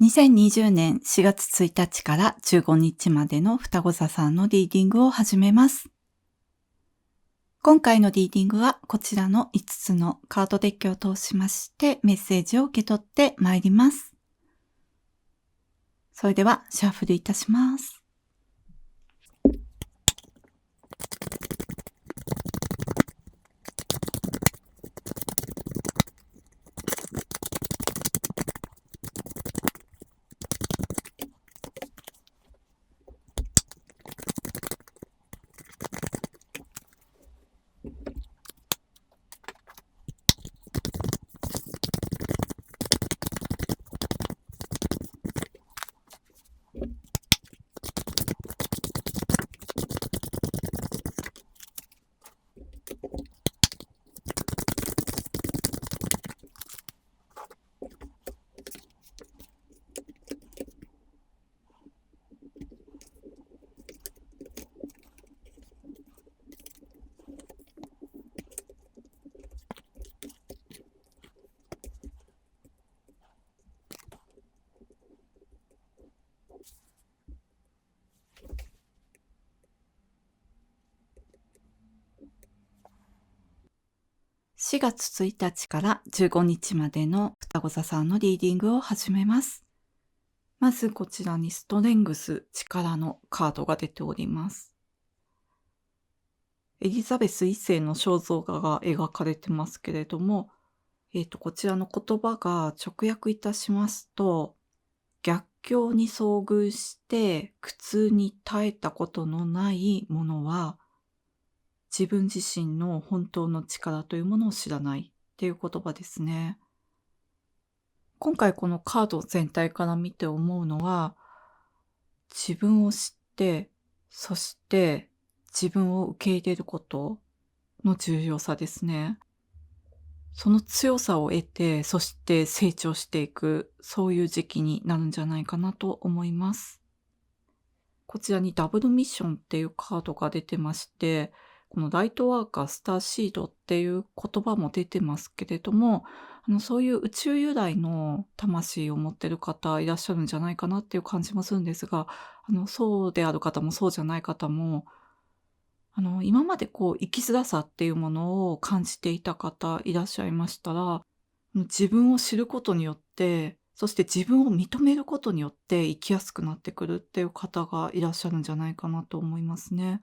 2020年4月1日から15日までの双子座さんのリーディングを始めます。今回のリーディングはこちらの5つのカードデッキを通しましてメッセージを受け取ってまいります。それではシャッフルいたします。4月1日から15日までの双子座さんのリーディングを始めます。まずこちらにストレングス、力のカードが出ております。エリザベス1世の肖像画が描かれてますけれども、こちらの言葉が直訳いたしますと、逆境に遭遇して苦痛に耐えたことのないものは、自分自身の本当の力というものを知らないっていう言葉ですね。今回このカード全体から見て思うのは、自分を知って、そして自分を受け入れることの重要さですね。その強さを得て、そして成長していく、そういう時期になるんじゃないかなと思います。こちらにダブルミッションっていうカードが出てまして、このライトワーカー、スターシードっていう言葉も出てますけれども、そういう宇宙由来の魂を持ってる方いらっしゃるんじゃないかなっていう感じもするんですが、そうである方もそうじゃない方も、今までこう生きづらさっていうものを感じていた方いらっしゃいましたら、自分を知ることによって、そして自分を認めることによって生きやすくなってくるっていう方がいらっしゃるんじゃないかなと思いますね。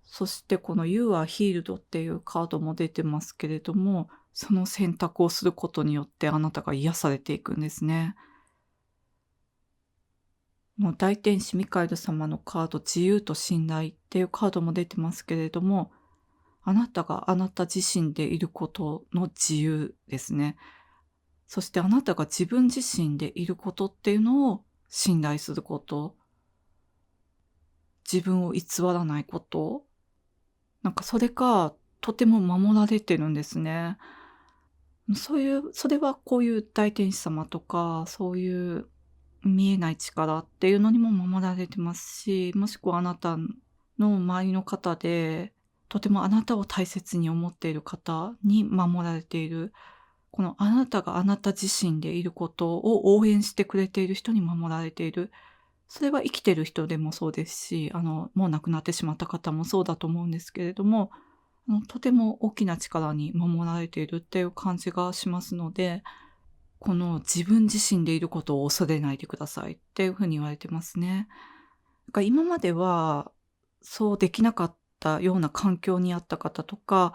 そしてこの You are healed っていうカードも出てますけれども、その選択をすることによってあなたが癒されていくんですね。大天使ミカエル様のカード、自由と信頼っていうカードも出てますけれども、あなたがあなた自身でいることの自由ですね。そしてあなたが自分自身でいることっていうのを信頼すること、自分を偽らないこと、なんかそれがとても守られてるんですね。それはこういう大天使様とか、そういう見えない力っていうのにも守られてますし、もしくはあなたの周りの方で、とてもあなたを大切に思っている方に守られている、このあなたがあなた自身でいることを応援してくれている人に守られている。それは生きてる人でもそうですし、もう亡くなってしまった方もそうだと思うんですけれども、とても大きな力に守られているっていう感じがしますので、この自分自身でいることを恐れないでくださいっていうふうに言われてますね。だから今までは、そうできなかったような環境にあった方とか、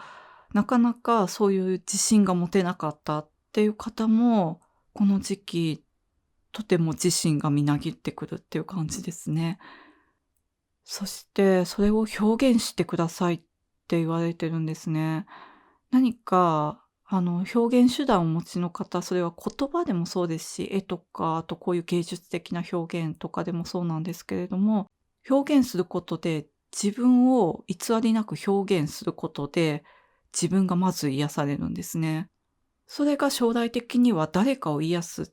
なかなかそういう自信が持てなかったっていう方も、この時期、とても自信がみなぎってくるっていう感じですね。そしてそれを表現してくださいって言われてるんですね。何か表現手段をお持ちの方、それは言葉でもそうですし、絵とか、あとこういう芸術的な表現とかでもそうなんですけれども、表現することで自分を偽りなく表現することで、自分がまず癒されるんですね。それが将来的には誰かを癒すっ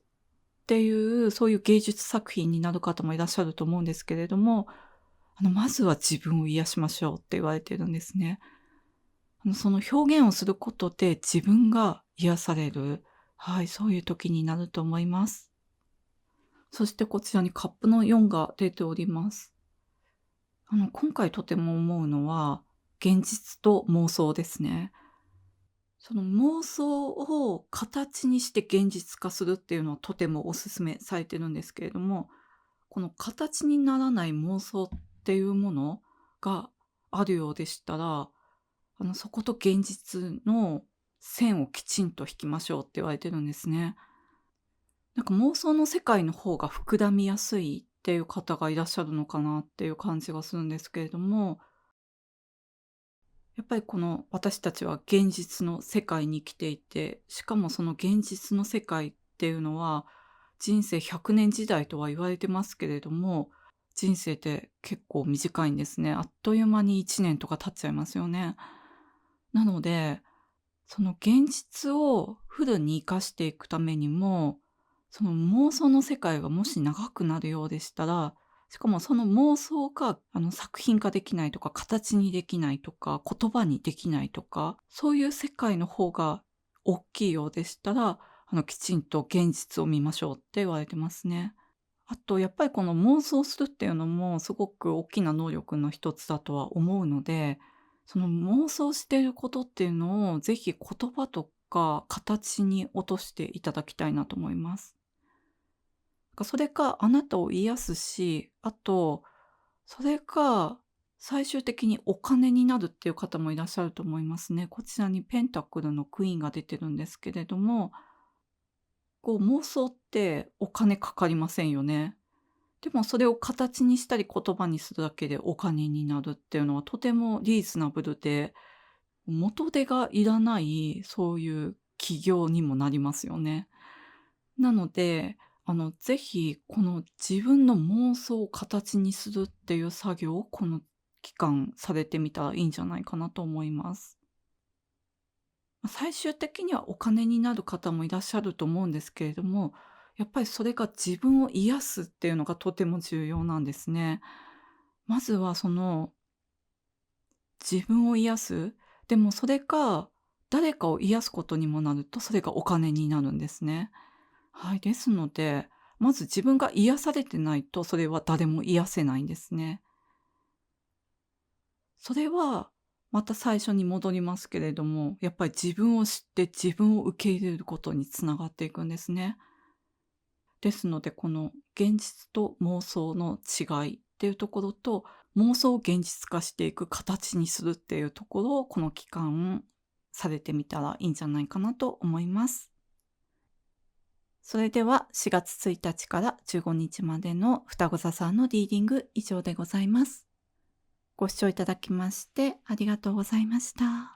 ていう、そういう芸術作品になる方もいらっしゃると思うんですけれども、まずは自分を癒しましょうって言われてるんですね。その表現をすることで自分が癒される、はい、そういう時になると思います。そしてこちらにカップの4が出ております。今回とても思うのは、現実と妄想ですね。その妄想を形にして現実化するっていうのはとてもお勧めされてるんですけれども、この形にならない妄想っていうものがあるようでしたら、そこと現実の線をきちんと引きましょうって言われてるんですね。なんか妄想の世界の方が膨らみやすいっていう方がいらっしゃるのかなっていう感じがするんですけれども、やっぱりこの私たちは現実の世界に生きていて、しかもその現実の世界っていうのは、人生100年時代とは言われてますけれども、人生って結構短いんですね。あっという間に1年とか経っちゃいますよね。なので、その現実をフルに生かしていくためにも、その妄想の世界がもし長くなるようでしたら、しかもその妄想が作品化できないとか、形にできないとか、言葉にできないとか、そういう世界の方が大きいようでしたら、きちんと現実を見ましょうって言われてますね。あとやっぱりこの妄想するっていうのもすごく大きな能力の一つだとは思うので、その妄想していることっていうのをぜひ言葉とか形に落としていただきたいなと思います。それかあなたを癒すし、あと、それか最終的にお金になるっていう方もいらっしゃると思いますね。こちらにペンタクルのクイーンが出てるんですけれども、こう妄想ってお金かかりませんよね。でもそれを形にしたり言葉にするだけでお金になるっていうのはとてもリーズナブルで、元手がいらない、そういう起業にもなりますよね。なので、ぜひこの自分の妄想を形にするっていう作業をこの期間されてみたらいいんじゃないかなと思います。最終的にはお金になる方もいらっしゃると思うんですけれども、やっぱりそれが自分を癒すっていうのがとても重要なんですね。まずはその自分を癒す、でもそれが誰かを癒すことにもなると、それがお金になるんですね。はい、ですので、まず自分が癒されてないと、それは誰も癒せないんですね。それは、また最初に戻りますけれども、やっぱり自分を知って自分を受け入れることにつながっていくんですね。ですので、この現実と妄想の違いっていうところと、妄想を現実化していく形にするっていうところを、この期間されてみたらいいんじゃないかなと思います。それでは4月1日から15日までの双子座さんのリーディング以上でございます。ご視聴いただきましてありがとうございました。